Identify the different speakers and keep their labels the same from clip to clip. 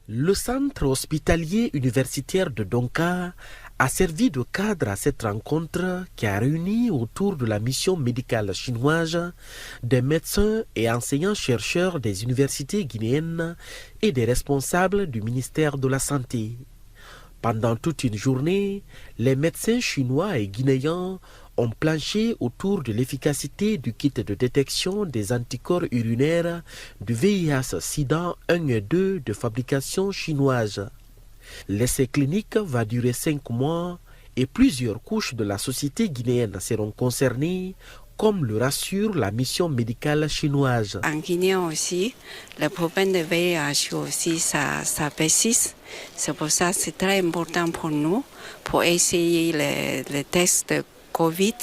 Speaker 1: Le centre hospitalier universitaire de Donka a servi de cadre à cette rencontre qui a réuni autour de la mission médicale chinoise des médecins et enseignants-chercheurs des universités guinéennes et des responsables du ministère de la Santé. Pendant toute une journée, les médecins chinois et guinéens ont planché autour de l'efficacité du kit de détection des anticorps urinaires du VIH-Sida 1 et 2 de fabrication chinoise. L'essai clinique va durer 5 mois et plusieurs couches de la société guinéenne seront concernées, comme le rassure la mission médicale chinoise.
Speaker 2: En Guinée aussi, le problème de VIH aussi, ça persiste. C'est pour ça que c'est très important pour nous, pour essayer les tests de Covid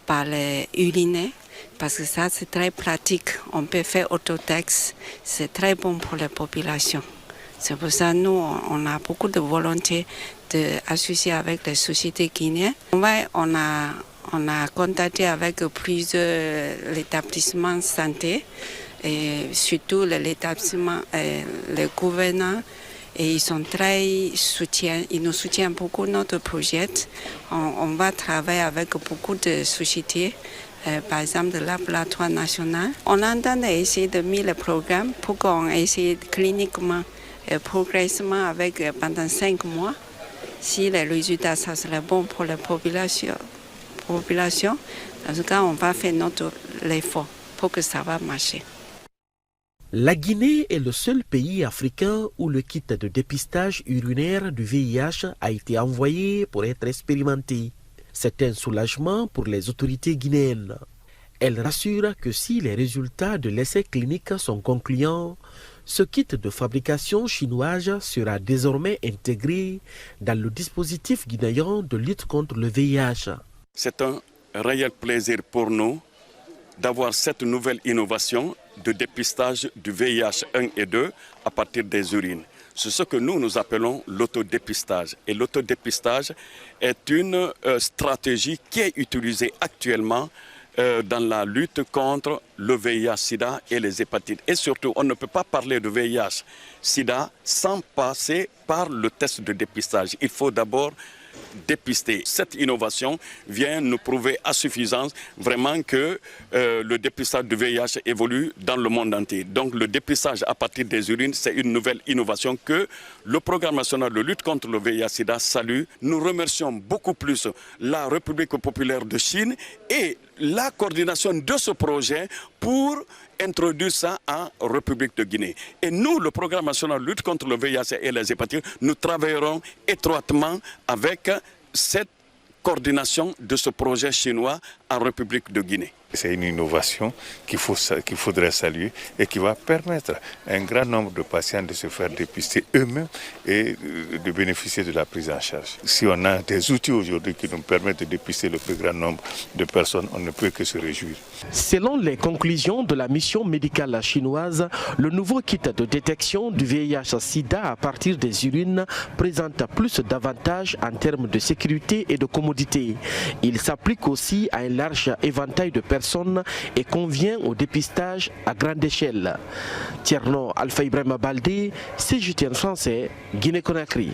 Speaker 2: par les urinaires, parce que ça c'est très pratique. On peut faire autotest, c'est très bon pour la population. C'est pour ça que nous, on a beaucoup de volonté d'associer avec les sociétés guinéennes. On a contacté avec plusieurs établissements de santé, et surtout l'établissement, le gouvernement, et ils sont très soutiennent, ils nous soutiennent beaucoup notre projet. On va travailler avec beaucoup de sociétés, par exemple le laboratoire national. On entend essayer de mettre le programme pour qu'on essaye cliniquement, progressivement avec pendant 5 mois. Si les résultats ça serait bon pour la population, en tout cas, on va faire notre effort pour que ça va marcher.
Speaker 1: La Guinée est le seul pays africain où le kit de dépistage urinaire du VIH a été envoyé pour être expérimenté. C'est un soulagement pour les autorités guinéennes. Elle rassure que si les résultats de l'essai clinique sont concluants, ce kit de fabrication chinoise sera désormais intégré dans le dispositif guinéen de lutte contre le VIH.
Speaker 3: C'est un réel plaisir pour nous d'avoir cette nouvelle innovation de dépistage du VIH 1 et 2 à partir des urines. C'est ce que nous appelons l'autodépistage. Et l'autodépistage est une stratégie qui est utilisée actuellement dans la lutte contre le VIH-Sida et les hépatites. Et surtout, on ne peut pas parler de VIH-Sida sans passer par le test de dépistage. Il faut d'abord dépister. Cette innovation vient nous prouver à suffisance vraiment que le dépistage du VIH évolue dans le monde entier. Donc le dépistage à partir des urines, c'est une nouvelle innovation que le Programme national de lutte contre le VIH-Sida salue. Nous remercions beaucoup plus la République populaire de Chine et la coordination de ce projet pour introduire ça en République de Guinée. Et nous, le Programme national de lutte contre le VIH et les hépatites, nous travaillerons étroitement avec cette coordination de ce projet chinois en République de Guinée.
Speaker 4: C'est une innovation qu'il faudrait saluer et qui va permettre à un grand nombre de patients de se faire dépister eux-mêmes et de bénéficier de la prise en charge. Si on a des outils aujourd'hui qui nous permettent de dépister le plus grand nombre de personnes, on ne peut que se réjouir.
Speaker 1: Selon les conclusions de la mission médicale chinoise, le nouveau kit de détection du VIH-Sida à partir des urines présente plus d'avantages en termes de sécurité et de commodité. Il s'applique aussi à un large éventail de personnes et convient au dépistage à grande échelle. Tierno Alpha Ibrahima Baldé, CGTN français, Guinée-Conakry.